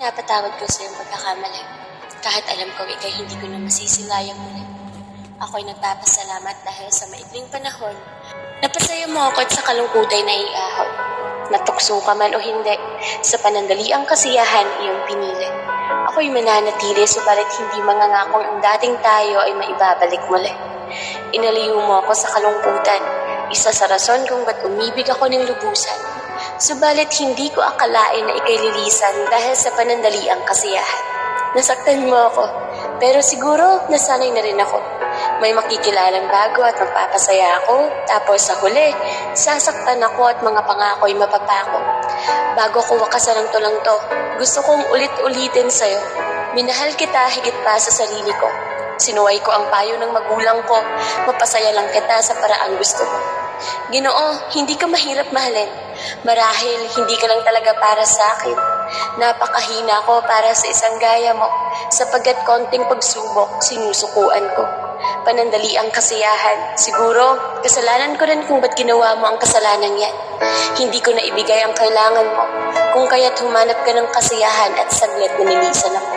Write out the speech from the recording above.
Napatawad ko sa iyong pagkakamali. Kahit alam ko ikay hindi ko na masisilayang muli. Ako'y nagpapasalamat dahil sa maikling panahon, napasaya mo ako at sa kalungkutay na iahon. Natukso ka man o hindi, sa panandaliang kasiyahan iyong pinili. Ako'y mananatili subalit hindi mangangakong ang dating tayo ay maibabalik muli. Inaliw mo ako sa kalungkutan, isa sa rason kung ba't umibig ako ng lubusan. Subalit hindi ko akalain na ikay lilisan dahil sa panandaliang kasiyahan. Nasaktan mo ako, pero siguro nasanay na rin ako. May makikilalang bago at magpapasaya ako, tapos sa huli, sasaktan ako at mga pangako'y mapapako. Bago ko wakasan ang tulang to, gusto kong ulit-ulitin sa'yo. Minahal kita higit pa sa sarili ko. Sinuway ko ang payo ng magulang ko, mapasaya lang kita sa paraang gusto ko. Ginoo, hindi ka mahirap mahalin. Marahil hindi ka lang talaga para sa akin. Napakahina ko para sa isang gaya mo, sapagkat konting pagsubok sinusukuan ko. Panandali ang kasiyahan. Siguro, kasalanan ko rin kung ba't ginawa mo ang kasalanan yan. Hindi ko na ibigay ang kailangan mo, kung kaya't humanap ka ng kasiyahan at saglit na nilisan ako.